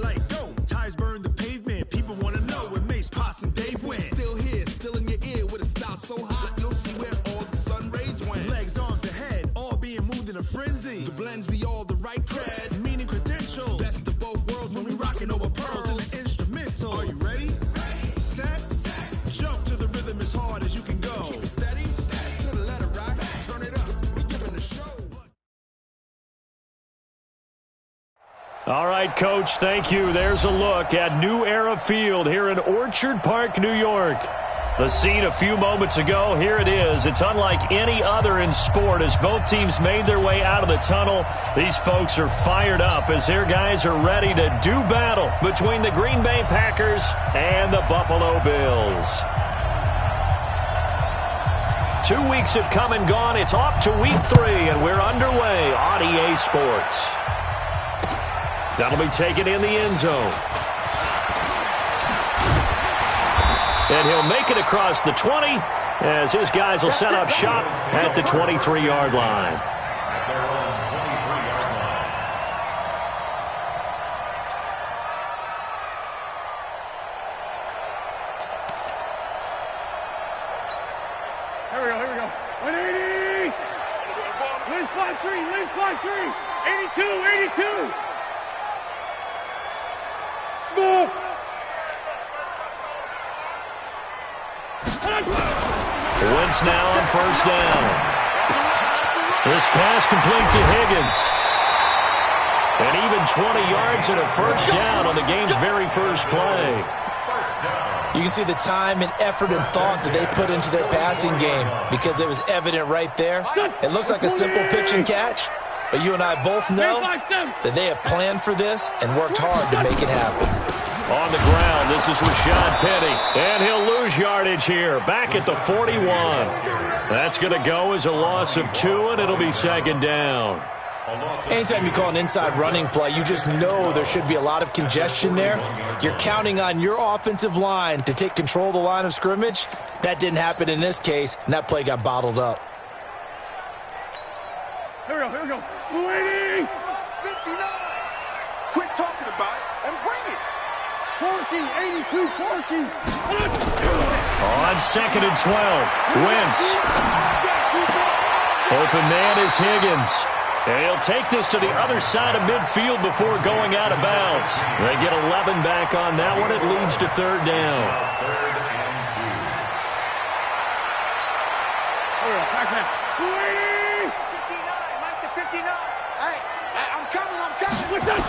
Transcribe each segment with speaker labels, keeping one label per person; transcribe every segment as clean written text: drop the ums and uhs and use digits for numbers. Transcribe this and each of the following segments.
Speaker 1: light, go. Tires burn the pavement. People want to know where Mace, Potts, and Dave went. Still here, still in your ear with a style so hot. You'll see where all the sun rays went. Legs, arms, and head, all being moved in a frenzy. The blends be all the right cred. Meaning credentials. Best of both worlds when we rockin' over pearls in the instrumental. Are you ready? Set. Jump to the rhythm as hard as you can go. Keep it steady. To the letter rock. Turn it up. We giving the show.
Speaker 2: All right, Coach, thank you. There's a look at New Era Field here in Orchard Park, New York. The scene a few moments ago, here it is. It's unlike any other in sport as both teams made their way out of the tunnel. These folks are fired up as their guys are ready to do battle between the Green Bay Packers and the Buffalo Bills. 2 weeks have come and gone. It's off to week 3, and we're underway on EA Sports. That'll be taken in the end zone. And he'll make it across the 20 as his guys will set up shop at the 23-yard line.
Speaker 3: Here we go. 180! Lynch fly 3! 82! Smoke!
Speaker 2: Wentz now on first down. This pass complete to Higgins. And even 20 yards and a first down on the game's very first play.
Speaker 4: You can see the time and effort and thought that they put into their passing game because it was evident right there. It looks like a simple pitch and catch, but you and I both know that they have planned for this and worked hard to make it happen.
Speaker 2: On the ground, this is Rashad Penny, and he'll lose yardage here, back at the 41. That's going to go as a loss of 2, and it'll be second down.
Speaker 4: Anytime you call an inside running play, you just know there should be a lot of congestion there. You're counting on your offensive line to take control of the line of scrimmage. That didn't happen in this case, and that play got bottled up.
Speaker 3: Here we go. 280!
Speaker 1: 59! Quit talking about it and bring it!
Speaker 3: 40, 82, 40.
Speaker 2: On second and 12, Wentz. Open man is Higgins. And he'll take this to the other side of midfield before going out of bounds. They get 11 back on that one. It leads to third down.
Speaker 3: Back. 280!
Speaker 1: 59, Mike to 59. Hey, I'm coming.
Speaker 3: What's that?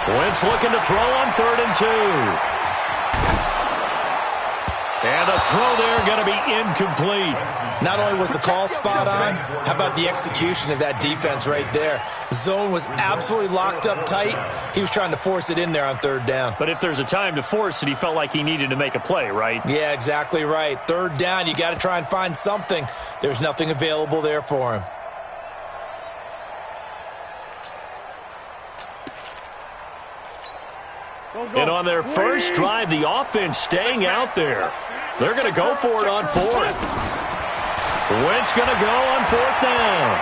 Speaker 2: Wentz looking to throw on third and 2. And the throw there going to be incomplete.
Speaker 4: Not only was the call spot on, how about the execution of that defense right there? Zone was absolutely locked up tight. He was trying to force it in there on third down.
Speaker 2: But if there's a time to force it, he felt like he needed to make a play, right?
Speaker 4: Yeah, exactly right. Third down, you got to try and find something. There's nothing available there for him.
Speaker 2: And on their first drive, the offense staying out there. They're going to go for it on fourth. Wentz going to go on fourth down.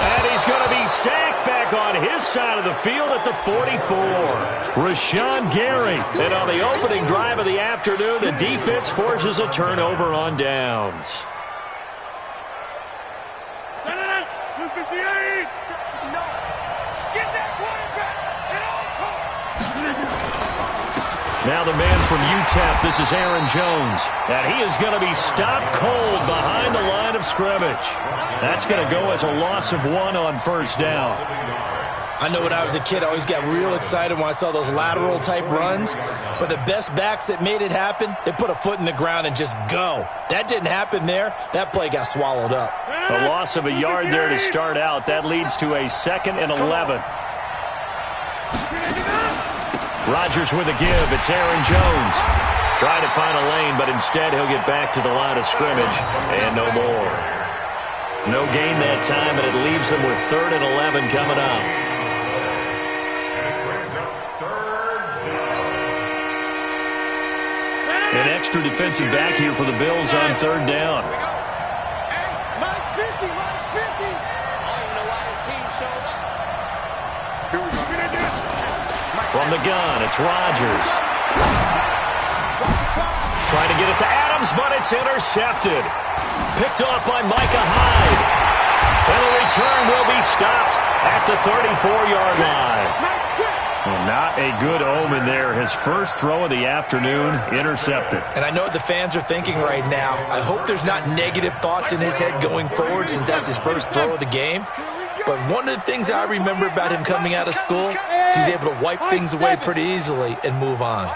Speaker 2: And he's going to be sacked back on his side of the field at the 44. Rashawn Gary. And on the opening drive of the afternoon, the defense forces a turnover on downs.
Speaker 3: 258! Get that quarterback!
Speaker 2: Now the man from UTEP, this is Aaron Jones. And he is going to be stopped cold behind the line of scrimmage. That's going to go as a loss of 1 on first down.
Speaker 4: I know when I was a kid, I always got real excited when I saw those lateral-type runs. But the best backs that made it happen, they put a foot in the ground and just go. That didn't happen there. That play got swallowed up.
Speaker 2: A loss of a yard there to start out. That leads to a 2nd and 11. Rodgers with a give. It's Aaron Jones. Trying to find a lane, but instead he'll get back to the line of scrimmage. And no more. No gain that time, and it leaves them with 3rd and 11 coming up. An extra defensive back here for the Bills on 3rd down.
Speaker 1: Hey, Mike's 50. I don't even know why his team showed up. Here we go.
Speaker 2: From the gun, it's Rodgers. Trying to get it to Adams, but it's intercepted. Picked off by Micah Hyde. And the return will be stopped at the 34-yard line. Well, not a good omen there. His first throw of the afternoon, intercepted.
Speaker 4: And I know what the fans are thinking right now. I hope there's not negative thoughts in his head going forward since that's his first throw of the game. But one of the things I remember about him coming out of school is he's able to wipe things away pretty easily and move on.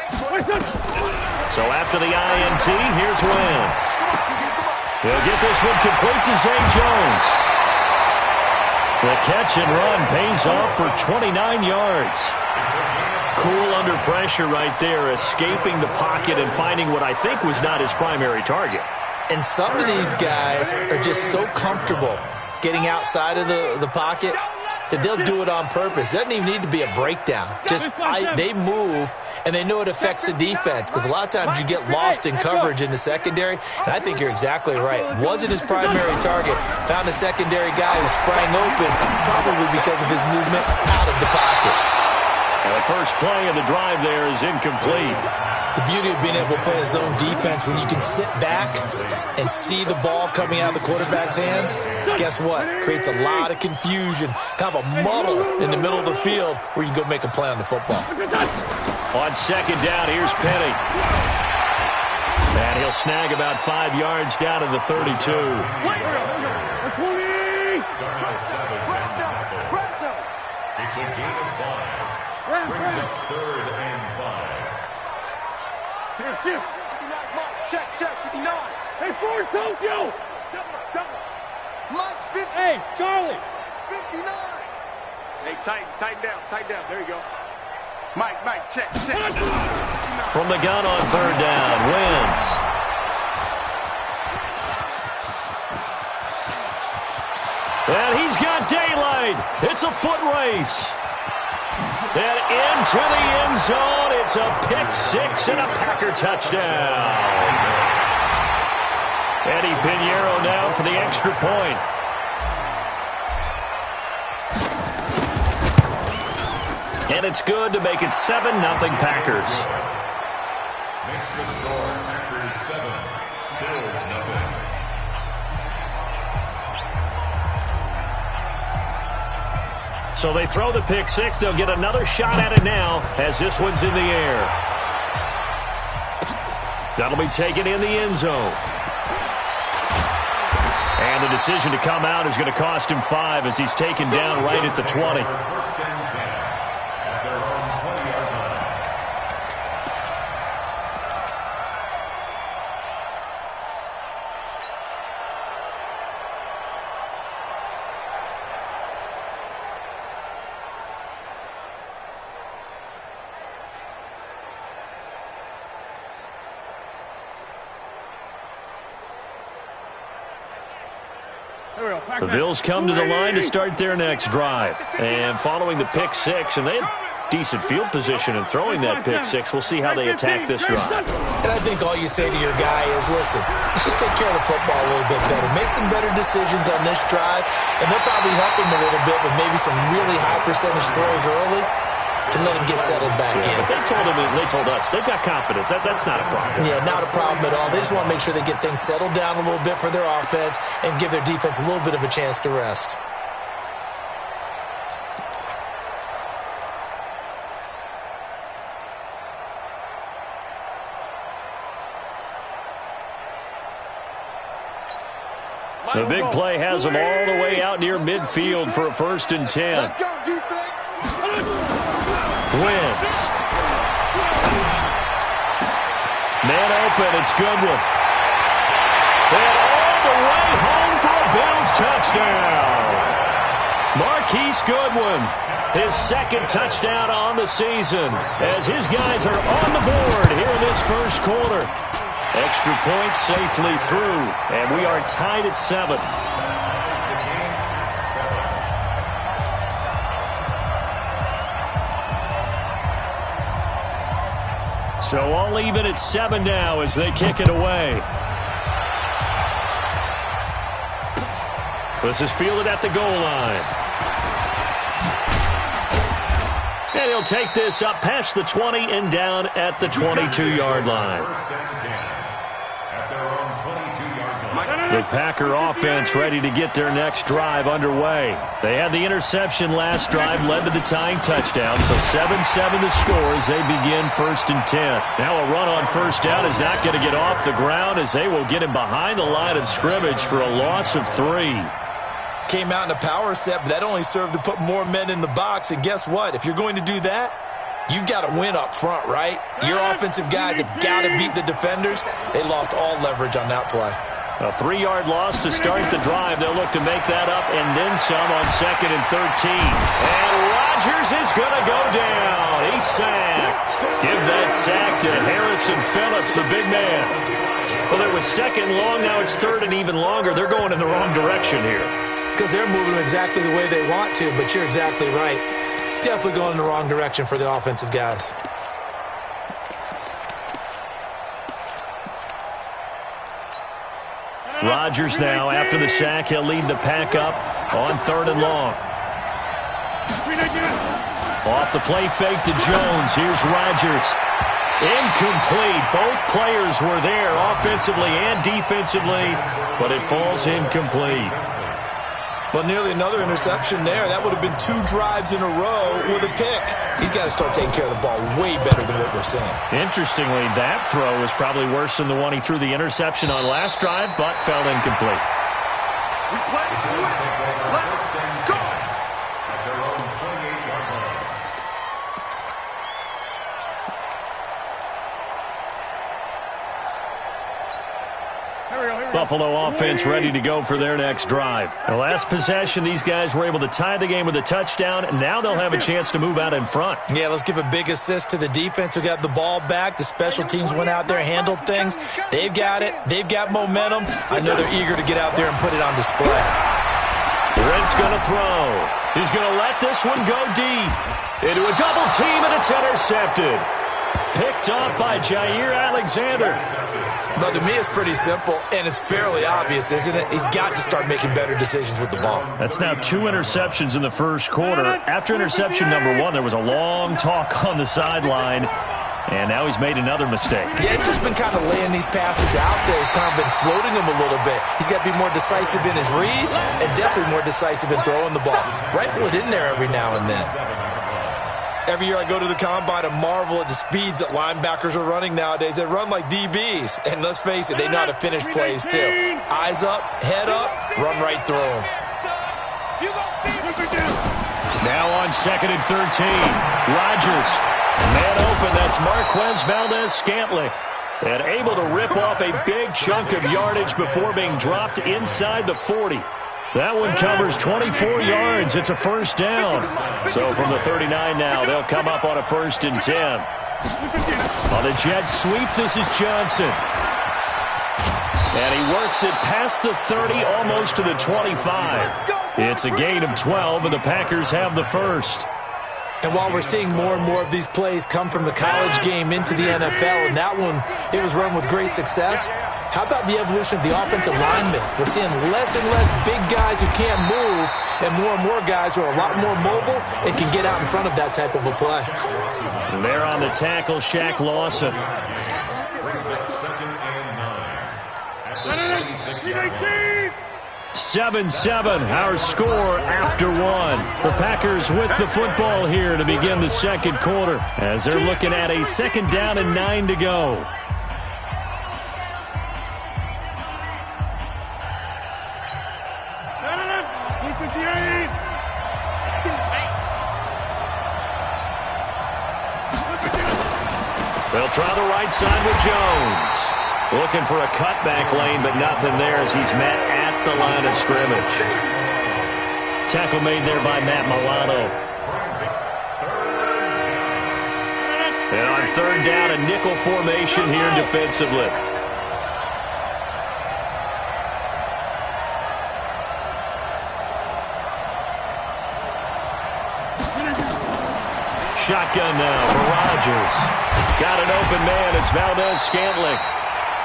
Speaker 2: So after the INT, here's Wentz. He'll get this one complete to Zay Jones. The catch and run pays off for 29 yards. Cool under pressure right there, escaping the pocket and finding what I think was not his primary target.
Speaker 4: And some of these guys are just so comfortable getting outside of the pocket that they'll do it on purpose. It doesn't even need to be a breakdown. They move, and they know it affects the defense because a lot of times you get lost in coverage in the secondary, and I think you're exactly right. Wasn't his primary target. Found a secondary guy who sprang open, probably because of his movement out of the pocket.
Speaker 2: And the first play of the drive there is incomplete.
Speaker 4: The beauty of being able to play a zone defense when you can sit back and see the ball coming out of the quarterback's hands, guess what? Creates a lot of confusion, kind of a muddle in the middle of the field where you can go make a play on the football.
Speaker 2: On second down, here's Penny. And he'll snag about 5 yards down to the 32.
Speaker 3: It's
Speaker 5: a gain of 5. Brings up 3rd and 5.
Speaker 3: Check, 59. Hey, Ford, Tokyo. Double. Mike's 50. Hey, Charlie. 59. Hey, tighten down. There you go. Mike, check.
Speaker 2: From the gun on 3rd down, Wentz. And he's got daylight. It's a foot race. And into the end zone, it's a pick six and a Packer touchdown. Eddie Pinheiro now for the extra point. And it's good to make it 7-0 Packers.
Speaker 5: Makes the score Packers 7, Bills 0.
Speaker 2: So they throw the pick six. They'll get another shot at it now as this one's in the air. That'll be taken in the end zone. And the decision to come out is going to cost him 5 as he's taken down right at the 20. The Bills come to the line to start their next drive. And following the pick six, and they had decent field position in throwing that pick six. We'll see how they attack this drive.
Speaker 4: And I think all you say to your guy is, listen, let's just take care of the football a little bit better. Make some better decisions on this drive, and they'll probably help him a little bit with maybe some really high percentage throws early to let him get settled back in.
Speaker 2: But they told us they've got confidence. That's not a problem.
Speaker 4: Yeah, not a problem at all. They just want to make sure they get things settled down a little bit for their offense and give their defense a little bit of a chance to rest.
Speaker 2: The big play has them all the way out near midfield for a 1st and 10.
Speaker 3: Let's go, defense.
Speaker 2: Wentz. Man open, it's Goodwin. And all the way home for a Bills touchdown. Marquise Goodwin, his 2nd touchdown on the season, as his guys are on the board here in this first quarter. Extra point safely through, and we are tied at 7. So all even at 7 now as they kick it away. This is fielded at the goal line. And he'll take this up past the 20 and down at the 22-yard line. The Packer offense ready to get their next drive underway. They had the interception last drive, led to the tying touchdown, so 7-7 the score as they begin 1st and 10. Now a run on first down is not going to get off the ground as they will get him behind the line of scrimmage for a loss of 3.
Speaker 4: Came out in a power set, but that only served to put more men in the box. And guess what? If you're going to do that, you've got to win up front, right? Your offensive guys have got to beat the defenders. They lost all leverage on that play.
Speaker 2: A 3-yard loss to start the drive. They'll look to make that up and then some on 2nd and 13. And Rodgers is going to go down. He's sacked. Give that sack to Harrison Phillips, the big man. Well, it was 2nd long. Now it's 3rd and even longer. They're going in the wrong direction here.
Speaker 4: Because they're moving exactly the way they want to, but you're exactly right. Definitely going in the wrong direction for the offensive guys.
Speaker 2: Rodgers now, after the sack, he'll lead the pack up on 3rd and long. Off the play fake to Jones. Here's Rodgers. Incomplete. Both players were there offensively and defensively, but it falls incomplete.
Speaker 4: Well, nearly another interception there. That would have been 2 drives in a row with a pick. He's got to start taking care of the ball way better than what we're seeing.
Speaker 2: Interestingly, that throw was probably worse than the one he threw the interception on last drive, but fell incomplete. Buffalo offense ready to go for their next drive. The last possession, these guys were able to tie the game with a touchdown, and now they'll have a chance to move out in front.
Speaker 4: Yeah, let's give a big assist to the defense who got the ball back. The special teams went out there, handled things. They've got it. They've got momentum. I know they're eager to get out there and put it on display.
Speaker 2: Brent's going to throw. He's going to let this one go deep. Into a double team, and it's intercepted. Picked off by Jair Alexander.
Speaker 4: But to me, it's pretty simple, and it's fairly obvious, isn't it? He's got to start making better decisions with the ball.
Speaker 2: That's now 2 interceptions in the first quarter. After interception number 1, there was a long talk on the sideline, and now he's made another mistake.
Speaker 4: Yeah, he's just been kind of laying these passes out there. He's kind of been floating them a little bit. He's got to be more decisive in his reads and definitely more decisive in throwing the ball. Rifle it in there every now and then. Every year I go to the combine and marvel at the speeds that linebackers are running nowadays. They run like DBs. And let's face it, they know how to finish plays too. Eyes up, head up, run right through them.
Speaker 2: Now on 2nd and 13. Rodgers. Man open, that's Marquez Valdez-Scantling. And able to rip off a big chunk of yardage before being dropped inside the 40. That one covers 24 yards. It's a first down. So from the 39 now, they'll come up on a 1st and 10. On the jet sweep, this is Johnson. And he works it past the 30, almost to the 25. It's a gain of 12, and the Packers have the first.
Speaker 4: And while we're seeing more and more of these plays come from the college game into the NFL, and that one, it was run with great success, how about the evolution of the offensive linemen? We're seeing less and less big guys who can't move and more guys who are a lot more mobile and can get out in front of that type of a play.
Speaker 2: And there on the tackle, Shaq Lawson. 7-7, our score after 1. The Packers with the football here to begin the second quarter as they're looking at a 2nd down and 9 to go. They'll try the right side with Jones. Looking for a cutback lane, but nothing there as he's met at the line of scrimmage. Tackle made there by Matt Milano. And on 3rd down, a nickel formation here defensively. Shotgun now for Rodgers. Got an open man. It's Valdez-Scantling.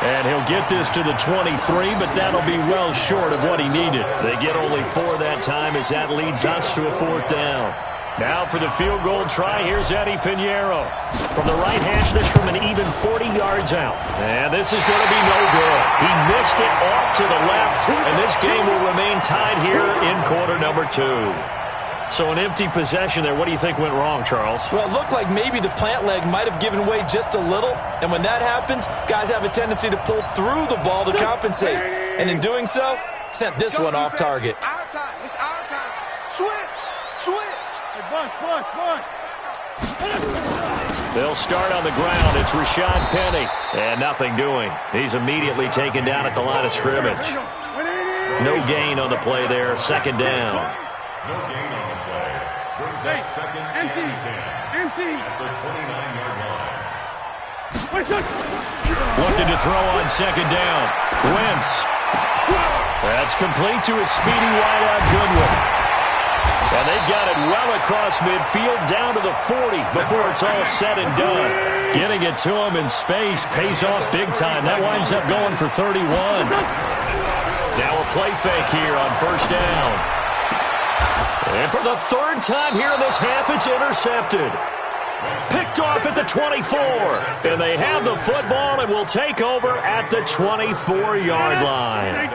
Speaker 2: And he'll get this to the 23, but that'll be well short of what he needed. They get only 4 that time as that leads us to a 4th down. Now for the field goal try, here's Eddie Pinheiro. From the right hash, this from an even 40 yards out. And this is going to be no good. He missed it off to the left, and this game will remain tied here in quarter number 2. So an empty possession there. What do you think went wrong, Charles?
Speaker 4: Well, it looked like maybe the plant leg might have given way just a little. And when that happens, guys have a tendency to pull through the ball to compensate. And in doing so, sent this one off target.
Speaker 3: Our time. It's our time. Switch.
Speaker 2: They'll start on the ground. It's Rashad Penny. And nothing doing. He's immediately taken down at the line of scrimmage. No gain on the play there. Second down.
Speaker 5: No gain on the play. Brings up second and 10 at the 29-yard line.
Speaker 2: Looking to throw on second down. Wentz. That's complete to his speedy wideout Goodwin. And they've got it well across midfield down to the 40 before it's all said and done. Getting it to him in space pays off big time. That winds up going for 31. Now a play fake here on first down. And for the third time here in this half, it's intercepted. Picked off at the 24. And they have the football and will take over at the 24-yard line.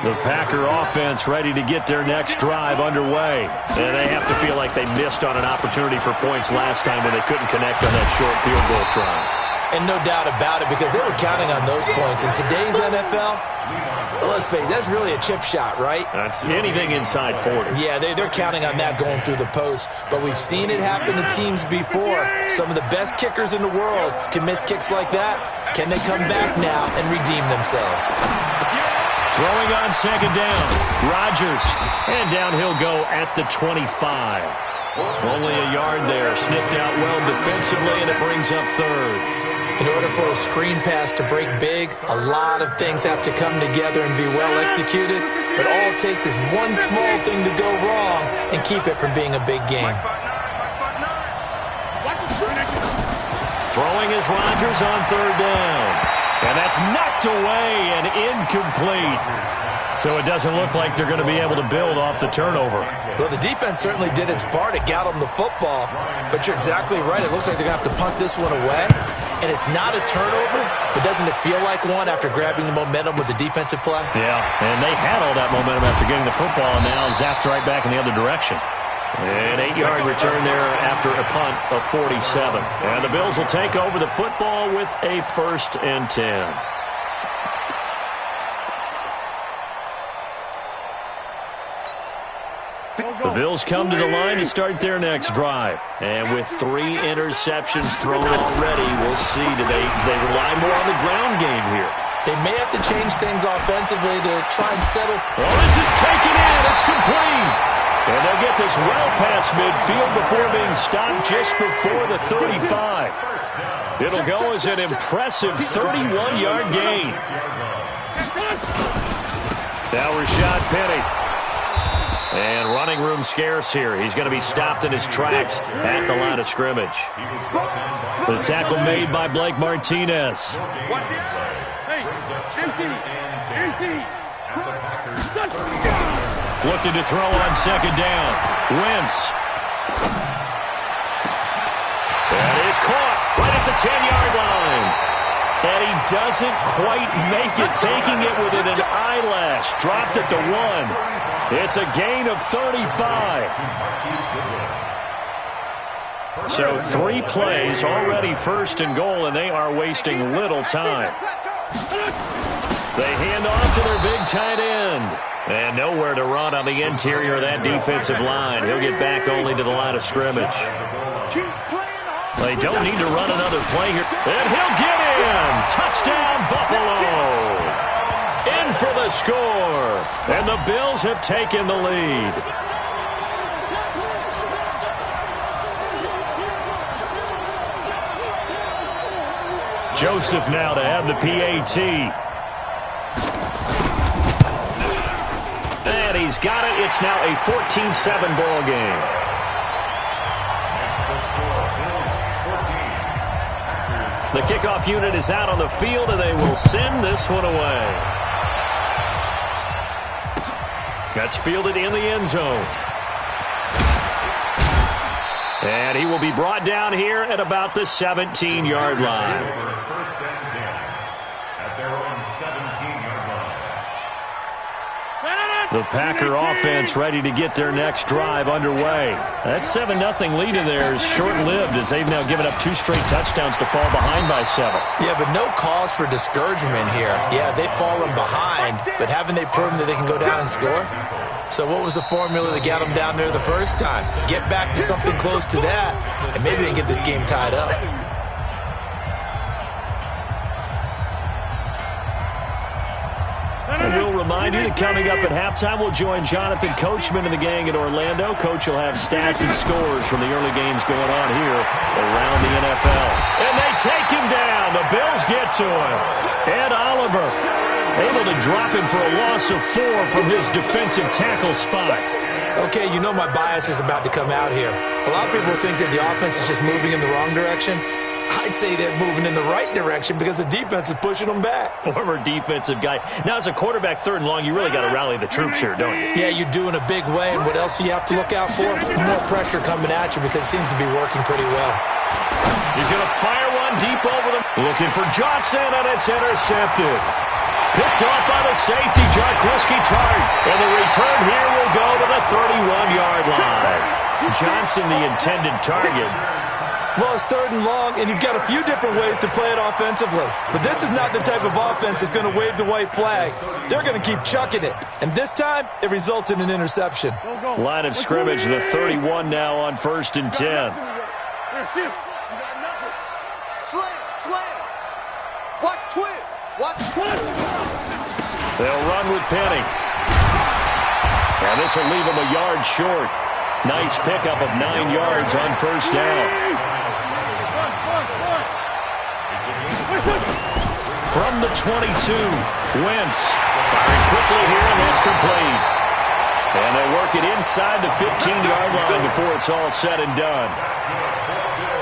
Speaker 2: The Packer offense ready to get their next drive underway. And they have to feel like they missed on an opportunity for points last time when they couldn't connect on that short field goal try.
Speaker 4: And no doubt about it, because they were counting on those points. In today's NFL, let's face it, that's really a chip shot, right?
Speaker 2: That's anything inside 40.
Speaker 4: Yeah, they're counting on that going through the post. But we've seen it happen to teams before. Some of the best kickers in the world can miss kicks like that. Can they come back now and redeem themselves?
Speaker 2: Throwing on second down. Rodgers. And down he'll go at the 25. Only a yard there. Sniffed out well defensively, and it brings up third.
Speaker 4: In order for a screen pass to break big, a lot of things have to come together and be well executed. But all it takes is one small thing to go wrong and keep it from being a big game.
Speaker 2: Throwing is Rodgers on third down. And that's knocked away and incomplete. So it doesn't look like they're going to be able to build off the turnover.
Speaker 4: Well, the defense certainly did its part. It got them the football. But you're exactly right. It looks like they're going to have to punt this one away. And it's not a turnover, but doesn't it feel like one after grabbing the momentum with the defensive play?
Speaker 2: Yeah, and they had all that momentum after getting the football, and now zapped right back in the other direction. An 8-yard return there after a punt of 47. And the Bills will take over the football with a 1st and 10. The Bills come to the line to start their next drive. And with 3 interceptions thrown already, we'll see. Do they rely more on the ground game here?
Speaker 4: They may have to change things offensively to try and settle.
Speaker 2: Oh, this is taken in. It's complete. And they'll get this well past midfield before being stopped just before the 35. It'll go as an impressive 31-yard gain. Now Rashad Penny. And running room scarce here. He's going to be stopped in his tracks at the line of scrimmage. The tackle made by Blake Martinez. Looking to throw on second down. Wentz. That is caught right at the 10-yard line. And he doesn't quite make it, taking it within an eyelash. Dropped at the 1. It's a gain of 35. So 3 plays, already 1st and goal, and they are wasting little time. They hand off to their big tight end. And nowhere to run on the interior of that defensive line. He'll get back only to the line of scrimmage. They don't need to run another play here. And he'll get in. Touchdown, Buffalo. In for the score. And the Bills have taken the lead. Joseph now to have the PAT. And he's got it. It's now a 14-7 ball game. The kickoff unit is out on the field, and they will send this one away. That's fielded in the end zone. And he will be brought down here at about the 17-yard line.
Speaker 5: First and 10 at their own 17-yard line.
Speaker 2: The Packer offense ready to get their next drive underway. That 7-0 lead of theirs short-lived as they've now given up 2 straight touchdowns to fall behind by 7.
Speaker 4: Yeah, but no cause for discouragement here. Yeah, they've fallen behind, but haven't they proven that they can go down and score? So what was the formula that got them down there the first time? Get back to something close to that, and maybe they can get this game tied up.
Speaker 2: And we'll remind you that coming up at halftime, we'll join Jonathan Coachman and the gang in Orlando. Coach will have stats and scores from the early games going on here around the NFL. And they take him down. The Bills get to him. Ed Oliver able to drop him for a loss of 4 from his defensive tackle spot.
Speaker 4: Okay, you know my bias is about to come out here. A lot of people think that the offense is just moving in the wrong direction. I'd say they're moving in the right direction because the defense is pushing them back.
Speaker 2: Former defensive guy. Now, as a quarterback, 3rd and long, you really got to rally the troops here, don't you?
Speaker 4: Yeah, you do in a big way. And what else do you have to look out for? More pressure coming at you because it seems to be working pretty well.
Speaker 2: He's going to fire one deep over them. Looking for Johnson, and it's intercepted. Picked off by the safety, Jarquiski-Tart. And the return here will go to the 31-yard line. Johnson, the intended target.
Speaker 4: Well, it's 3rd and long, and you've got a few different ways to play it offensively. But this is not the type of offense that's going to wave the white flag. They're going to keep chucking it. And this time, it results in an interception.
Speaker 2: Line of scrimmage, the 31 now on 1st and 10.
Speaker 3: Slam. Watch twist.
Speaker 2: They'll run with Penny. And this will leave them a yard short. Nice pickup of 9 yards on 1st down. From the 22, Wentz firing quickly here, and that's complete. And they'll work it inside the 15-yard line before it's all said and done.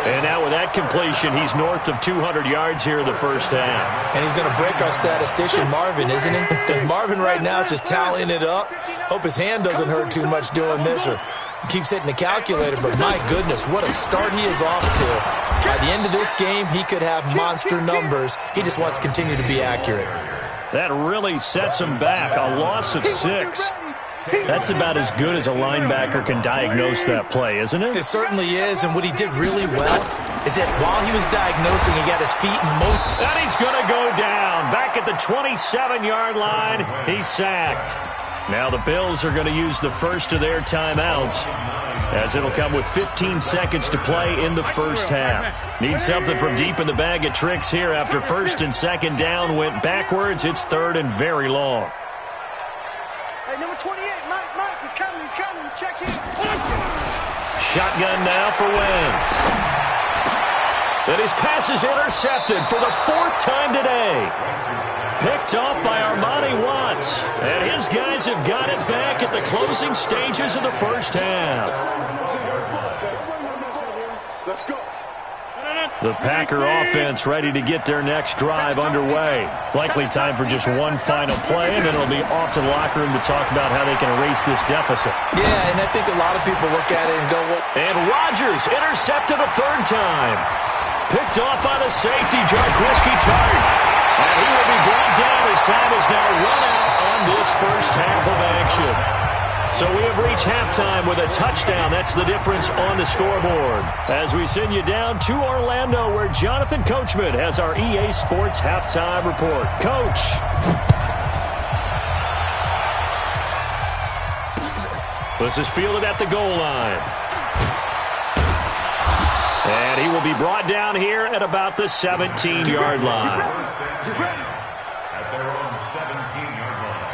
Speaker 2: And now with that completion, he's north of 200 yards here in the first half.
Speaker 4: And he's going to break our statistician, Marvin, isn't he? Because Marvin right now is just tallying it up. Hope his hand doesn't hurt too much doing this or keeps hitting the calculator. But my goodness, what a start he is off to. By the end of this game, he could have monster numbers. He just wants to continue to be accurate.
Speaker 2: That really sets him back. A loss of 6. That's about as good as a linebacker can diagnose that play, isn't it?
Speaker 4: It certainly is, and what he did really well is that while he was diagnosing, he got his feet in motion.
Speaker 2: And he's going to go down. Back at the 27-yard line, he's sacked. Now the Bills are going to use the first of their timeouts, as it'll come with 15 seconds to play in the first half. Need something from deep in the bag of tricks here after 1st and 2nd down went backwards. It's 3rd and very long.
Speaker 3: Hey, number 28, Mike, he's coming, check him.
Speaker 2: Shotgun now for Wentz. And his pass is intercepted for the 4th time today. Picked off by Armani Watts. And his guys have got it back at the closing stages of the first half.
Speaker 3: Let's go.
Speaker 2: The Packer offense ready to get their next drive underway. Likely time for just one final play, and then it'll be off to the locker room to talk about how they can erase this deficit.
Speaker 4: Yeah, and I think a lot of people look at it and go, well...
Speaker 2: And Rodgers intercepted a 3rd time. Picked off by the safety, Jarquiski-Tart. And he will be brought down as time is now run out on this first half of action. So we have reached halftime with a touchdown. That's the difference on the scoreboard. As we send you down to Orlando, where Jonathan Coachman has our EA Sports halftime report. Coach. This is fielded at the goal line. And he will be brought down here at about the 17-yard line.
Speaker 5: At their own 17-yard line.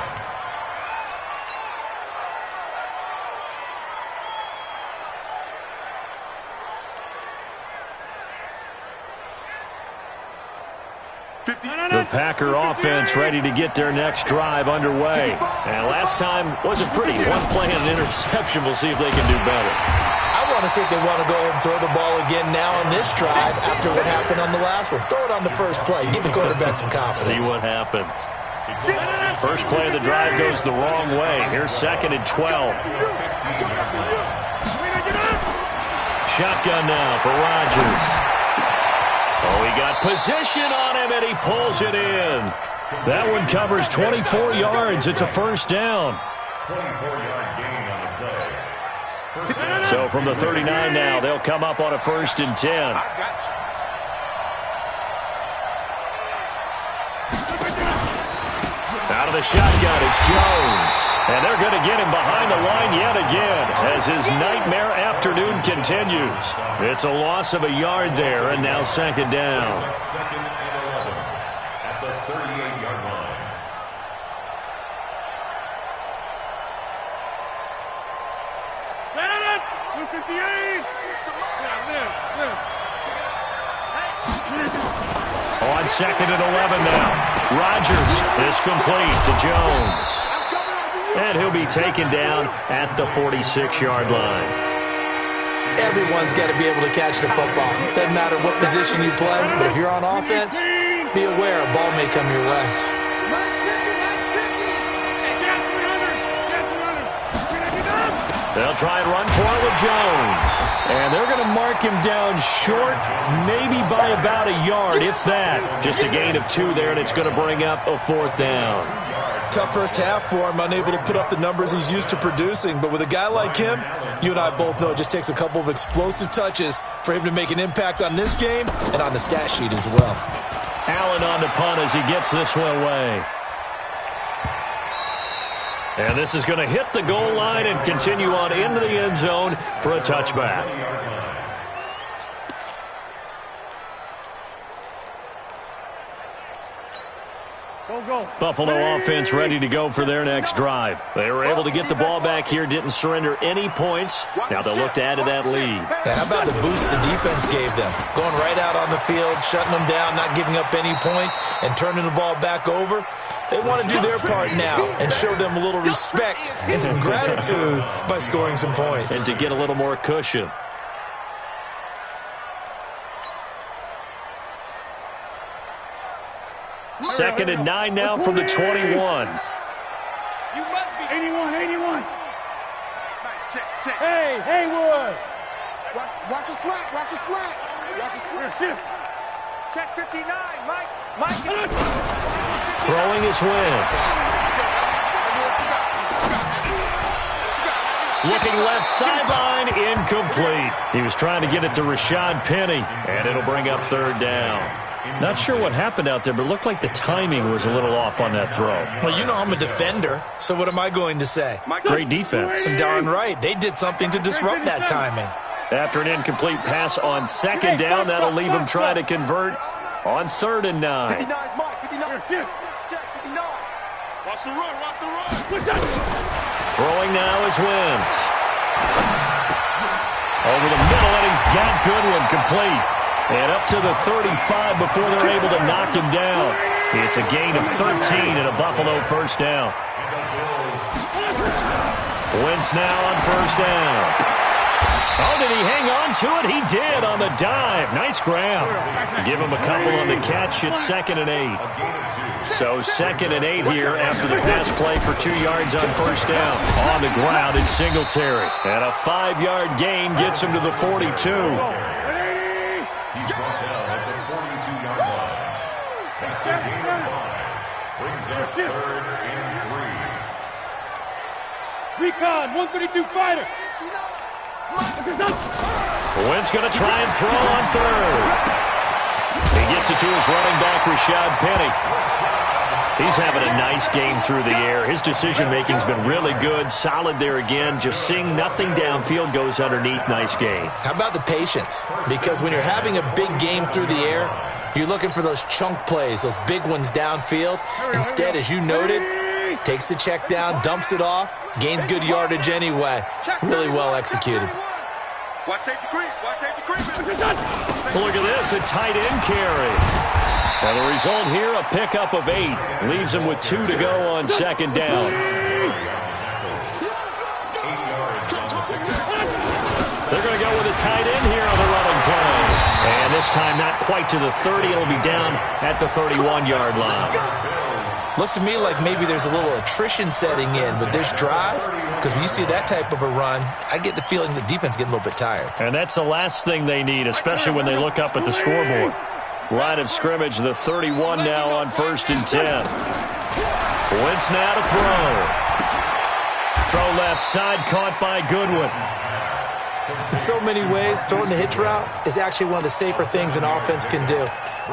Speaker 2: The Packer offense ready to get their next drive underway. And last time wasn't pretty. One play and an interception. We'll see if they can do better.
Speaker 4: I want to see if they want to go ahead and throw the ball again now on this drive after what happened on the last one. Throw it on the first play. Give the quarterback some confidence.
Speaker 2: See what happens. First play of the drive goes the wrong way. Here's 2nd and 12. shotgun now for Rodgers. Oh, he got position on him, and he pulls it in. That one covers 24 yards. It's a first down.
Speaker 5: 24-yard gain on the play.
Speaker 2: So from the 39 now, they'll come up on a 1st and 10. Out of the shotgun, it's Jones. And they're going to get him behind the line yet again as his nightmare afternoon continues. It's a loss of a yard there, and now 2nd down.
Speaker 5: 2nd and 11 at the 38-yard line.
Speaker 3: Set it! 258!
Speaker 2: On 2nd and 11 now. Rodgers is complete to Jones. And he'll be taken down at the 46-yard line.
Speaker 4: Everyone's got to be able to catch the football. Doesn't matter what position you play, but if you're on offense, be aware a ball may come your way.
Speaker 2: They'll try and run for it with Jones. And they're going to mark him down short, maybe by about a yard, if that. Just a gain of 2 there, and it's going to bring up a 4th down.
Speaker 4: Tough first half for him, unable to put up the numbers he's used to producing. But with a guy like him, you and I both know it just takes a couple of explosive touches for him to make an impact on this game and on the stat sheet as well.
Speaker 2: Allen on the punt as he gets this one away. And this is going to hit the goal line and continue on into the end zone for a touchback.
Speaker 3: Go.
Speaker 2: Buffalo offense ready to go for their next drive. They were able to get the ball back here, didn't surrender any points. Now they'll look to add to that lead.
Speaker 4: How about the boost the defense gave them? Going right out on the field, shutting them down, not giving up any points, and turning the ball back over. They want to do their part now and show them a little respect and some gratitude by scoring some points.
Speaker 2: And to get a little more cushion. Second and 9 now from the 21.
Speaker 3: You must be 81. Check. Hey, Haywood.
Speaker 1: Watch your slack.
Speaker 3: Check 59, Mike.
Speaker 2: Throwing his Wentz. Looking left sideline, incomplete. He was trying to get it to Rashad Penny, and it'll bring up 3rd down. Not sure what happened out there, but it looked like the timing was a little off on that throw.
Speaker 4: Well, you know I'm a defender, so what am I going to say?
Speaker 2: Great defense.
Speaker 4: Darn right. They did something to disrupt that timing.
Speaker 2: After an incomplete pass on 2nd down, that'll leave him trying to convert on 3rd and 9.
Speaker 3: 59, Mike. 59. Check 59. Watch the run.
Speaker 2: Throwing now is Wentz. Over the middle, and he's got Goodwin complete. And up to the 35 before they're able to knock him down. It's a gain of 13 and a Buffalo 1st down. Wentz now on 1st down. Oh, did he hang on to it? He did on the dive. Nice grab. Give him a couple on the catch. It's 2nd and 8. So 2nd and 8 here after the pass play for 2 yards on 1st down. On the ground, it's Singletary. And a 5-yard gain gets him to the 42.
Speaker 5: He's brought down at the 42-yard line. That's a gain of 5. Brings up 3rd and 3.
Speaker 3: Recon, 132 fighter.
Speaker 2: Wentz going to try and throw on 3rd. He gets it to his running back, Rashad Penny. He's having a nice game through the air. His decision-making's been really good. Solid there again. Just seeing nothing downfield goes underneath. Nice game.
Speaker 4: How about the patience? Because when you're having a big game through the air, you're looking for those chunk plays, those big ones downfield. Instead, as you noted, takes the check down, dumps it off, gains good yardage anyway. Really well executed.
Speaker 3: Watch safety creep.
Speaker 2: Look at this, a tight end carry. And the result here, a pickup of 8. Leaves him with 2 to go on 2nd down. They're going to go with a tight end here on the running play. And this time not quite to the 30. It'll be down at the 31-yard line.
Speaker 4: Looks to me like maybe there's a little attrition setting in with this drive, because when you see that type of a run, I get the feeling the defense getting a little bit tired.
Speaker 2: And that's the last thing they need, especially when they look up at the scoreboard. Line of scrimmage, the 31 now on 1st and 10. Wentz now to throw. Throw left side, caught by Goodwin.
Speaker 4: In so many ways, throwing the hitch route is actually one of the safer things an offense can do.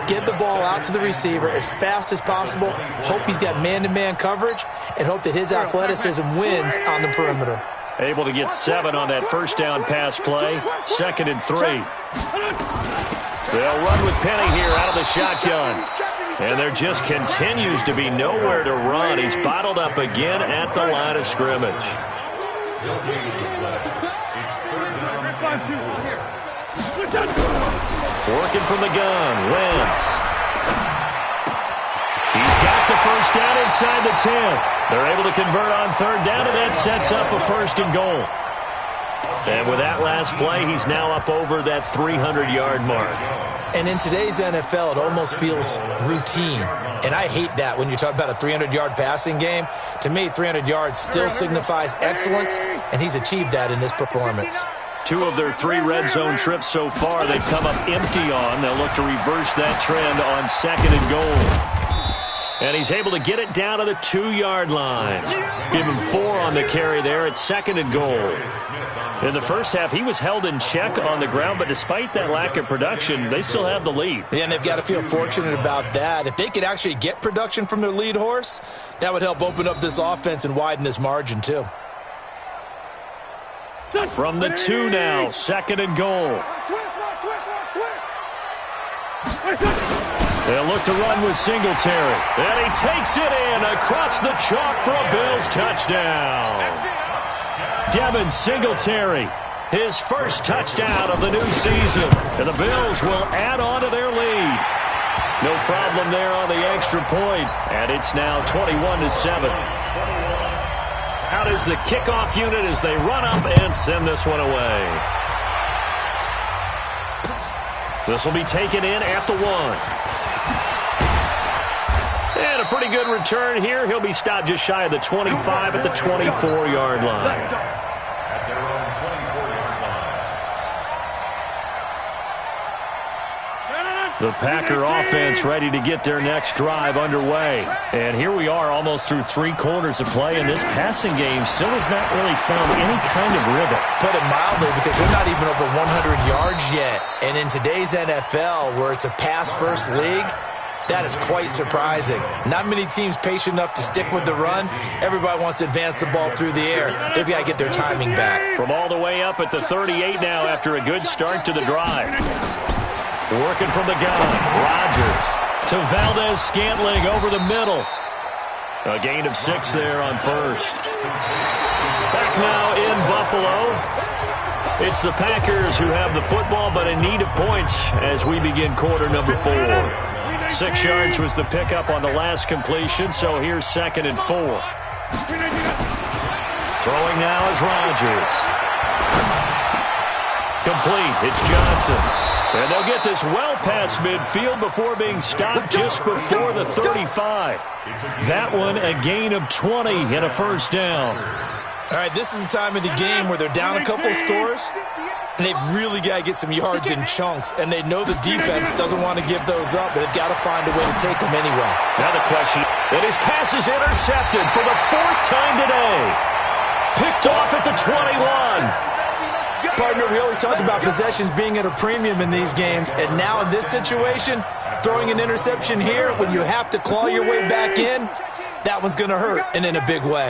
Speaker 4: Get the ball out to the receiver as fast as possible, hope he's got man-to-man coverage, and hope that his athleticism wins on the perimeter.
Speaker 2: Able to get 7 on that first down pass play. 2nd and 3. They'll run with Penny here out of the shotgun. And there just continues to be nowhere to run. He's bottled up again at the line of scrimmage. Working from the gun, Wentz. He's got the first down inside the 10. They're able to convert on 3rd down, and that sets up a 1st and goal. And with that last play, he's now up over that 300-yard mark.
Speaker 4: And in today's NFL, it almost feels routine. And I hate that when you talk about a 300-yard passing game. To me, 300 yards still signifies excellence, and he's achieved that in this performance.
Speaker 2: 2 of their 3 red zone trips so far, they've come up empty on. They'll look to reverse that trend on 2nd and goal. And he's able to get it down to the 2-yard line. Give him 4 on the carry there at 2nd and goal. In the first half, he was held in check on the ground, but despite that lack of production, they still have the lead.
Speaker 4: Yeah, and they've got to feel fortunate about that. If they could actually get production from their lead horse, that would help open up this offense and widen this margin too.
Speaker 2: From the 2 now, 2nd and goal. They'll look to run with Singletary. And he takes it in across the chalk for a Bills touchdown. Devin Singletary, his first touchdown of the new season. And the Bills will add on to their lead. No problem there on the extra point. And it's now 21-7. Out is the kickoff unit as they run up and send this one away. This will be taken in at the 1. And a pretty good return here. He'll be stopped just shy of the 25 at the 24-yard line. The Packer offense ready to get their next drive underway. And here we are almost through 3 quarters of play, and this passing game still has not really found any kind of rhythm.
Speaker 4: Put it mildly, because they're not even over 100 yards yet. And in today's NFL, where it's a pass-first league, that is quite surprising. Not many teams patient enough to stick with the run. Everybody wants to advance the ball through the air. They've got to get their timing back.
Speaker 2: From all the way up at the 38 now after a good start to the drive. Working from the gun, Rodgers to Valdez-Scantling over the middle. A gain of 6 there on 1st. Back now in Buffalo. It's the Packers who have the football, but in need of points as we begin quarter number 4. 6 yards was the pickup on the last completion, so here's 2nd and 4. Throwing now is Rodgers. Complete. It's Johnson. And they'll get this well past midfield before being stopped just before the 35. That one a gain of 20 and a 1st down.
Speaker 4: All right, this is the time of the game where they're down a couple scores, and they've really got to get some yards in chunks, and they know the defense doesn't want to give those up, but they've got to find a way to take them anyway.
Speaker 2: Now the question, and his pass is intercepted for the 4th time today. Picked off at the 21.
Speaker 4: Partner, we always talk about possessions being at a premium in these games, and now in this situation, throwing an interception here when you have to claw your way back in, that one's going to hurt, and in a big way.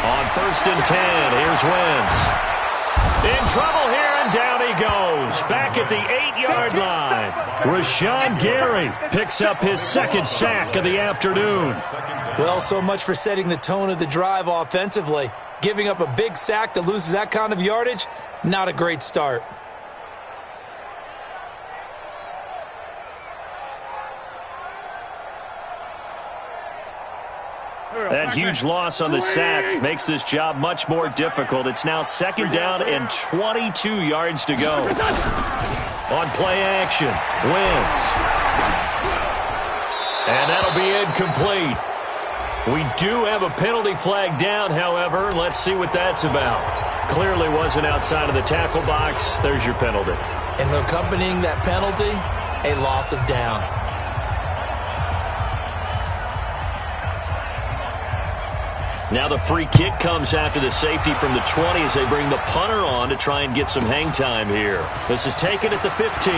Speaker 2: On 1st and 10, here's Wentz. In trouble here, and down he goes. Back at the 8-yard line. Rashawn Gary picks up his 2nd sack of the afternoon.
Speaker 4: Well, so much for setting the tone of the drive offensively. Giving up a big sack that loses that kind of yardage, not a great start.
Speaker 2: That huge loss on the sack makes this job much more difficult. It's now 2nd down and 22 yards to go. On play action, Wentz. And that'll be incomplete. We do have a penalty flag down, however. Let's see what that's about. Clearly wasn't outside of the tackle box. There's your penalty.
Speaker 4: And accompanying that penalty, a loss of down.
Speaker 2: Now the free kick comes after the safety from the 20 as they bring the punter on to try and get some hang time here. This is taken at the 15.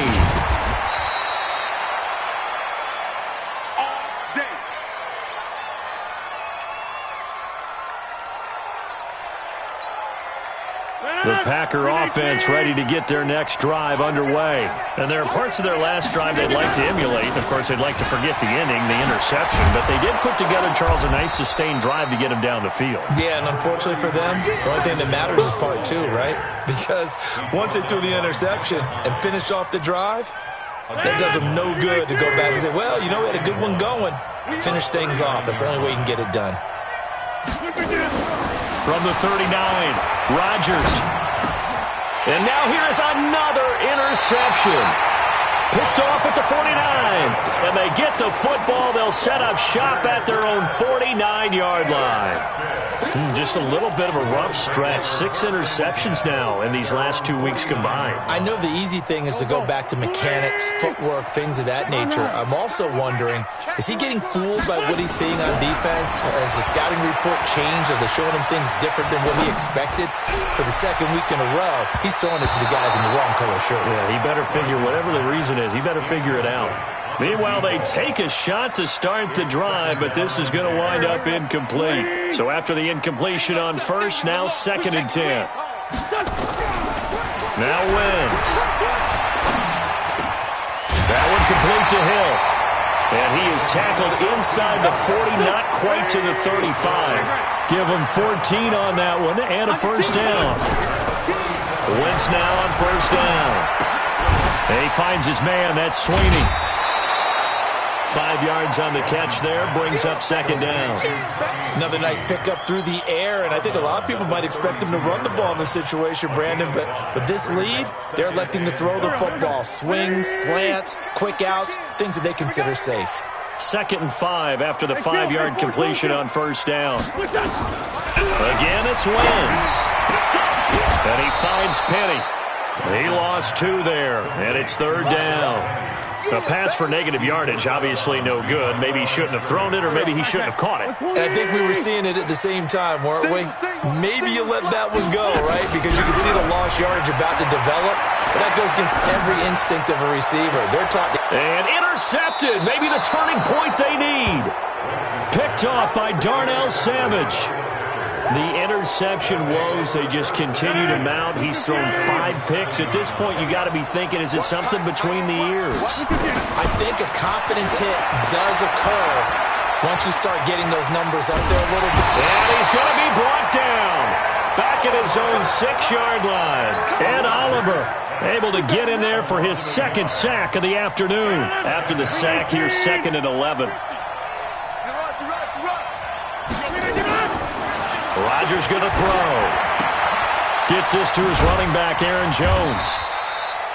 Speaker 2: The Packer offense ready to get their next drive underway. And there are parts of their last drive they'd like to emulate. Of course, they'd like to forget the ending, the interception. But they did put together, Charles, a nice sustained drive to get them down the field.
Speaker 4: Yeah, and unfortunately for them, the only thing that matters is part 2, right? Because once they threw the interception and finished off the drive, that does them no good to go back and say, well, you know, we had a good one going. Finish things off. That's the only way you can get it done.
Speaker 2: From the 39, Rodgers. And now here's another interception. Picked off at the 49. And they get the football. They'll set up shop at their own 49-yard line. Just a little bit of a rough stretch. 6 interceptions now in these last 2 weeks combined.
Speaker 4: I know the easy thing is to go back to mechanics, footwork, things of that nature. I'm also wondering, is he getting fooled by what he's seeing on defense? Has the scouting report changed? Are they showing him things different than what he expected? For the 2nd week in a row, he's throwing it to the guys in the wrong color shirts.
Speaker 2: Yeah, he better figure, whatever the reason is, he better figure it out. Meanwhile, they take a shot to start the drive, but this is going to wind up incomplete. So after the incompletion on first, now 2nd and 10. Now Wentz. That one complete to Hill. And he is tackled inside the 40, not quite to the 35. Give him 14 on that one and a first down. Wentz now on first down. And he finds his man, that's Sweeney. 5 yards on the catch there, brings up 2nd down.
Speaker 4: Another nice pickup through the air, and I think a lot of people might expect him to run the ball in this situation, Brandon, but with this lead, they're electing to throw the football. Swings, slants, quick outs, things that they consider safe.
Speaker 2: 2nd and 5 after the 5-yard completion on first down. Again, it's Wentz. And he finds Penny. He lost 2 there, and it's 3rd down. A pass for negative yardage, obviously no good. Maybe he shouldn't have thrown it, or maybe he shouldn't have caught it.
Speaker 4: And I think we were seeing it at the same time, weren't we? Maybe you let that one go, right? Because you can see the lost yardage about to develop. But that goes against every instinct of a receiver. They're taught to...
Speaker 2: And intercepted. Maybe the turning point they need. Picked off by Darnell Savage. The interception woes, they just continue to mount. He's thrown 5 picks. At this point, you got to be thinking, is it something between the ears?
Speaker 4: I think a confidence hit does occur once you start getting those numbers up there a little bit.
Speaker 2: And he's going to be brought down. Back at his own 6-yard line. Ed Oliver able to get in there for his 2nd sack of the afternoon. After the sack, here's 2nd and 11. Rodgers going to throw. Gets this to his running back, Aaron Jones.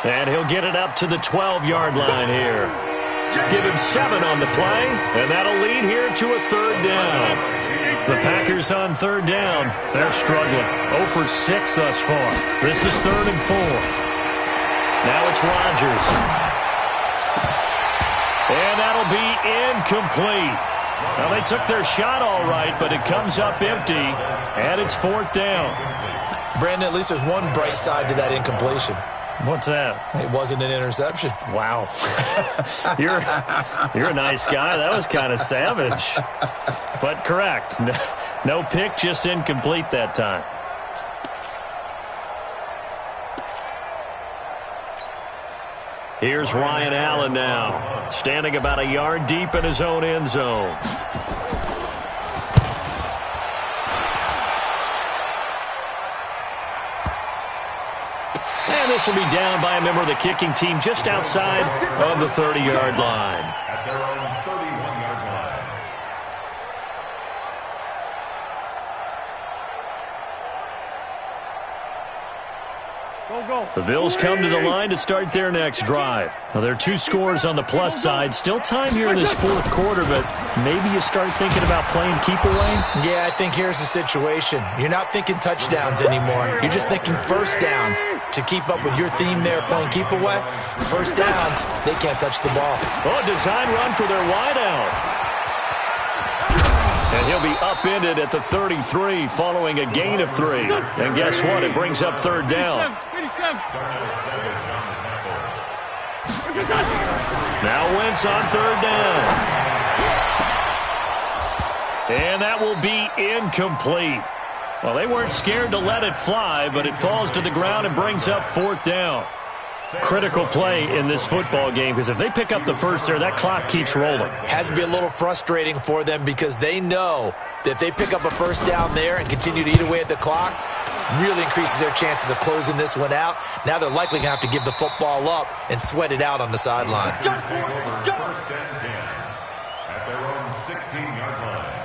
Speaker 2: And he'll get it up to the 12-yard line here. Give him 7 on the play, and that'll lead here to a 3rd down. The Packers on 3rd down. They're struggling. 0 for 6 thus far. This is 3rd and 4. Now it's Rodgers. And that'll be incomplete. Well, they took their shot all right, but it comes up empty, and it's 4th down.
Speaker 4: Brandon, at least there's one bright side to that incompletion.
Speaker 2: What's that?
Speaker 4: It wasn't an interception.
Speaker 2: Wow. You're a nice guy. That was kind of savage. But correct. No pick, just incomplete that time. Here's Ryan Allen now, standing about a yard deep in his own end zone. And this will be down by a member of the kicking team just outside of the 30-yard line.
Speaker 5: At their own 31-yard
Speaker 2: The Bills come to the line to start their next drive. Now, there are 2 scores on the plus side. Still time here in this fourth quarter, but maybe you start thinking about playing keep away?
Speaker 4: Yeah, I think here's the situation. You're not thinking touchdowns anymore. You're just thinking first downs. To keep up with your theme there, playing keep away, first downs, they can't touch the ball.
Speaker 2: Oh, design run for their wideout. And he'll be upended at the 33 following a gain of 3. And guess what? It brings up third down. Now Wentz on third down. And that will be incomplete. Well, they weren't scared to let it fly, but it falls to the ground and brings up fourth down. Critical play in this football game, because if they pick up the first there, that clock keeps rolling.
Speaker 4: Has to be a little frustrating for them because they know that if they pick up a first down there and continue to eat away at the clock, really increases their chances of closing this one out. Now they're likely going to have to give the football up and sweat it out on the sideline.
Speaker 5: First and 10 at their own 16-yard line.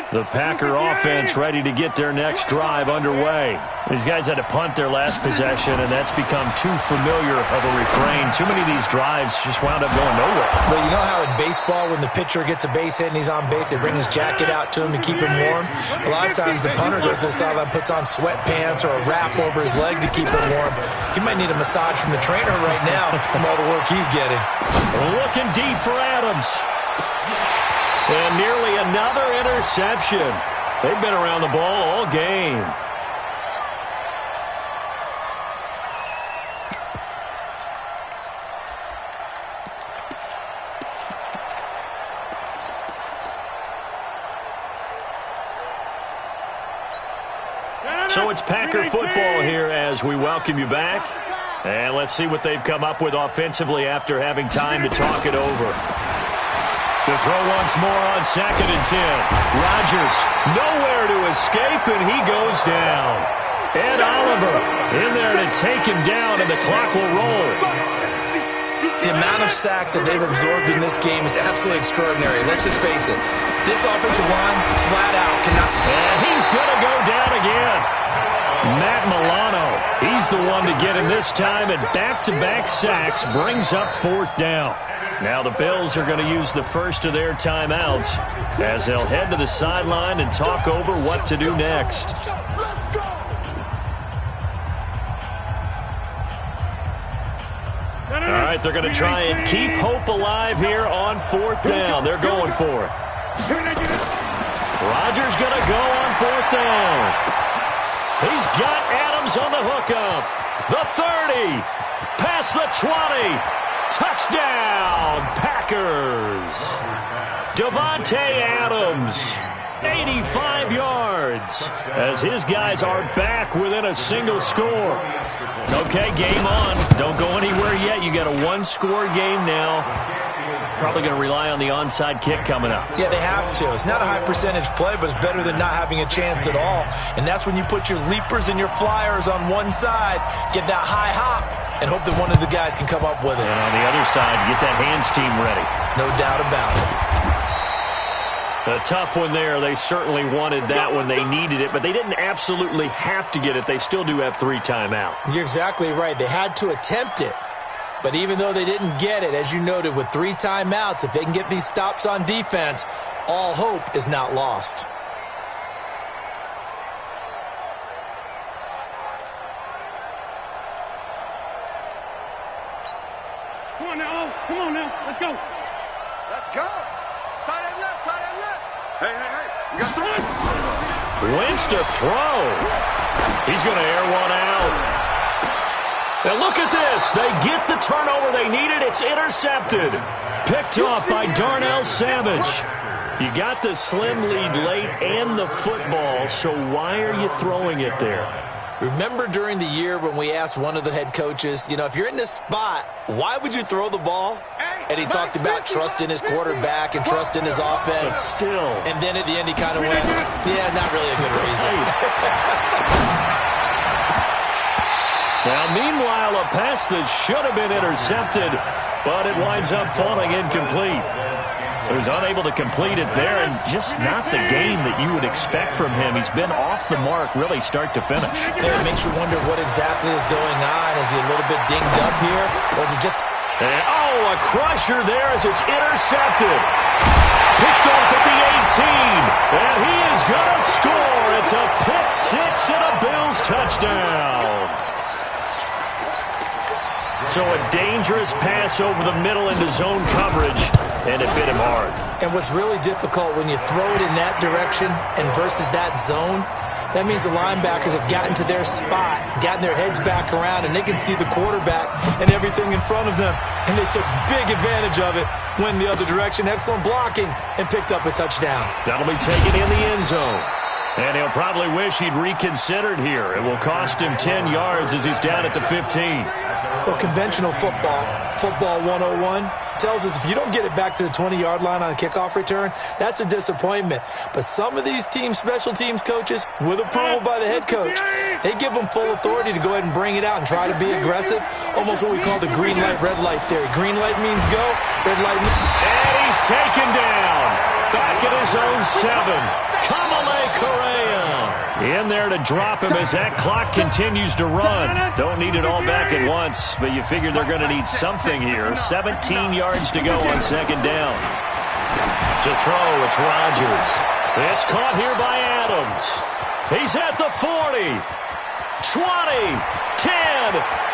Speaker 2: The Packer offense ready to get their next drive underway. These guys had to punt their last possession, and that's become too familiar of a refrain. Too many of these drives just wound up going nowhere.
Speaker 4: But you know how in baseball, when the pitcher gets a base hit and he's on base, they bring his jacket out to him to keep him warm? A lot of times the punter goes to the sideline, puts on sweatpants or a wrap over his leg to keep him warm. He might need a massage from the trainer right now from all the work he's getting.
Speaker 2: Looking deep for Adams. And nearly another interception. They've been around the ball all game. So it's Packer football here as we welcome you back. And let's see what they've come up with offensively after having time to talk it over. To throw once more on 2nd and 10. Rodgers nowhere to escape, and he goes down. Ed Oliver in there to take him down, and the clock will roll.
Speaker 4: The amount of sacks that they've absorbed in this game is absolutely extraordinary. Let's just face it. This offensive line flat out cannot.
Speaker 2: And he's going to go down again. Matt Milano, he's the one to get him this time, and back-to-back sacks brings up fourth down. Now the Bills are going to use the first of their timeouts as they'll head to the sideline and talk over what to do next. All right, they're going to try and keep hope alive here on fourth down. They're going for it. Rodgers going to go on fourth down. He's got Adams on the hookup. The 30, past the 20. Touchdown, Packers. Davante Adams, 85 yards, as his guys are back within a single score. Okay, game on. Don't go anywhere yet. You got a one-score game now. Probably going to rely on the onside kick coming up.
Speaker 4: Yeah, they have to. It's not a high percentage play, but it's better than not having a chance at all. And that's when you put your leapers and your flyers on one side, get that high hop, and hope that one of the guys can come up with it.
Speaker 2: And on the other side, get that hands team ready.
Speaker 4: No doubt about it.
Speaker 2: A tough one there. They certainly wanted that when they needed it, but they didn't absolutely have to get it. They still do have 3 timeouts.
Speaker 4: You're exactly right. They had to attempt it. But even though they didn't get it, as you noted, with 3 timeouts, if they can get these stops on defense, all hope is not lost.
Speaker 3: Come on now, come on now, let's go.
Speaker 1: Let's go. Tight end left, tight end left. Hey, you got 3.
Speaker 2: Wentz to throw. He's going to air one out. And look at this. They get the turnover they needed. It's intercepted. Picked off by Darnell Savage. You got the slim lead late and the football, so why are you throwing it there?
Speaker 4: Remember during the year when we asked one of the head coaches, if you're in this spot, why would you throw the ball? And he talked about trust in his quarterback and trust in his offense.
Speaker 2: But still.
Speaker 4: And then at the end he kind of went, yeah, not really a good reason.
Speaker 2: Now, meanwhile, a pass that should have been intercepted, but it winds up falling incomplete. Who's unable to complete it there, and just not the game that you would expect from him. He's been off the mark really start to finish.
Speaker 4: Yeah, it makes you wonder what exactly is going on. Is he a little bit dinged up here, or is it just...
Speaker 2: And, oh, a crusher there as it's intercepted. Picked off at the 18, and he is going to score. It's a pick six and a Bills touchdown. So a dangerous pass over the middle into zone coverage, and it bit him hard.
Speaker 4: And what's really difficult when you throw it in that direction and versus that zone, that means the linebackers have gotten to their spot, gotten their heads back around, and they can see the quarterback and everything in front of them. And they took big advantage of it, went the other direction, excellent blocking, and picked up a touchdown.
Speaker 2: That'll be taken in the end zone. And he'll probably wish he'd reconsidered here. It will cost him 10 yards as he's down at the 15.
Speaker 4: Well, conventional football 101, tells us if you don't get it back to the 20-yard line on a kickoff return, that's a disappointment. But some of these special teams coaches, with approval by the head coach, they give them full authority to go ahead and bring it out and try to be aggressive. Almost what we call the green light, red light theory. Green light means go, red light means...
Speaker 2: And he's taken down. Back at his own 7. Kamale Correa in there to drop him as that clock continues to run. Don't need it all back at once, but you figure they're going to need something here. 17 yards to go on second down. To throw, it's Rodgers. It's caught here by Adams. He's at the 40. 20, 10,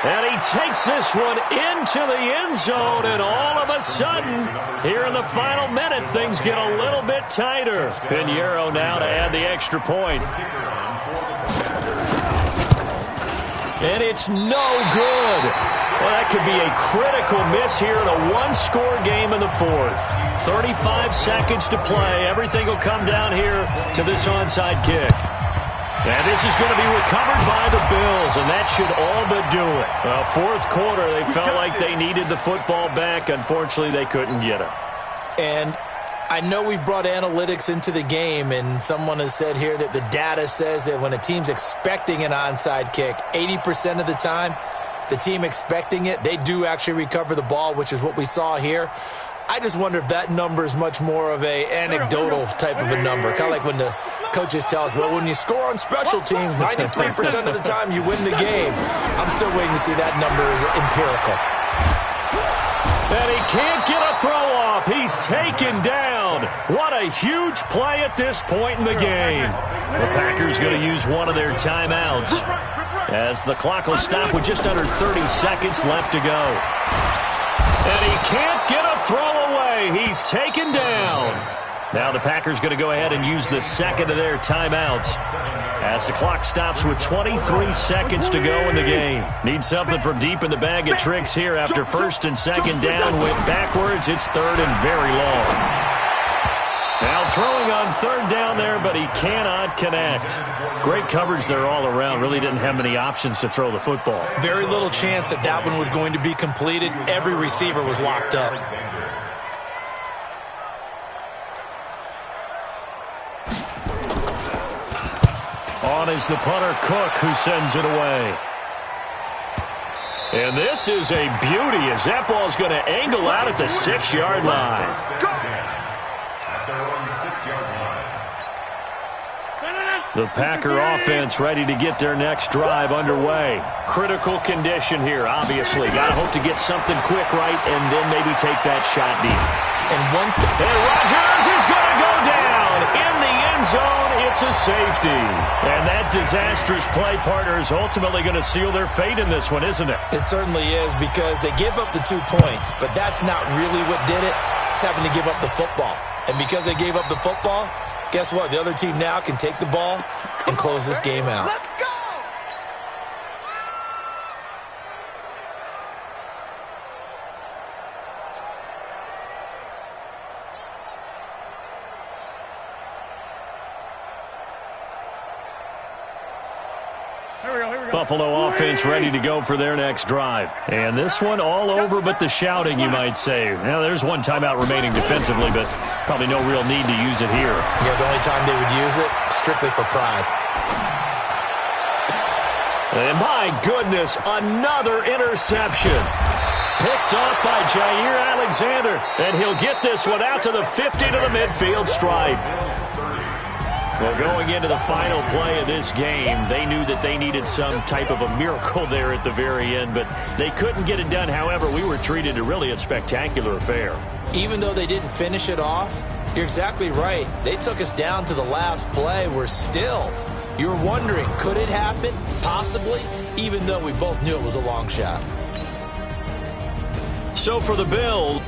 Speaker 2: and he takes this one into the end zone, and all of a sudden, here in the final minute, things get a little bit tighter. Pinheiro now to add the extra point. And it's no good. Well, that could be a critical miss here in a one-score game in the fourth. 35 seconds to play. Everything will come down here to this onside kick. And this is going to be recovered by the Bills, and that should all but do it. Well, fourth quarter, they felt like they needed the football back. Unfortunately, they couldn't get it.
Speaker 4: And I know we brought analytics into the game, and someone has said here that the data says that when a team's expecting an onside kick, 80% of the time, the team expecting it, they do actually recover the ball, which is what we saw here. I just wonder if that number is much more of a anecdotal type of a number. Kind of like when the coaches tell us, well, when you score on special teams, 93% of the time you win the game. I'm still waiting to see that number is empirical.
Speaker 2: And he can't get a throw off. He's taken down. What a huge play at this point in the game. The Packers going to use one of their timeouts as the clock will stop with just under 30 seconds left to go. And he can't get a throw away. He's taken down. Now the Packers going to go ahead and use the second of their timeouts as the clock stops with 23 seconds to go in the game. Need something from deep in the bag of tricks here after first and second down. Went backwards. It's third and very long. Now throwing on third down there, but he cannot connect. Great coverage there all around. Really didn't have many options to throw the football.
Speaker 4: Very little chance that that one was going to be completed. Every receiver was locked up.
Speaker 2: On is the punter, Cook, who sends it away. And this is a beauty as that ball's going to angle out at the 6-yard line. The Packer offense ready to get their next drive underway. Critical condition here, obviously. Got to hope to get something quick right and then maybe take that shot deep.
Speaker 4: And once the...
Speaker 2: And Rodgers is going to go down in the end zone. It's a safety. And that disastrous play, partner, is ultimately going to seal their fate in this one, isn't it?
Speaker 4: It certainly is, because they gave up the 2 points, but that's not really what did it. It's having to give up the football. And because they gave up the football, guess what? The other team now can take the ball and close this game out.
Speaker 1: Let's go!
Speaker 2: Buffalo offense ready to go for their next drive. And this one all over but the shouting, you might say. Now, there's one timeout remaining defensively, but probably no real need to use it here.
Speaker 4: Yeah, the only time they would use it, strictly for pride.
Speaker 2: And my goodness, another interception. Picked off by Jair Alexander, and he'll get this one out to the 50 to the midfield stripe. Well, going into the final play of this game, they knew that they needed some type of a miracle there at the very end, but they couldn't get it done. However, we were treated to really a spectacular affair.
Speaker 4: Even though they didn't finish it off, you're exactly right. They took us down to the last play. We're still, you're wondering, could it happen? Possibly, even though we both knew it was a long shot.
Speaker 2: So for the Bills,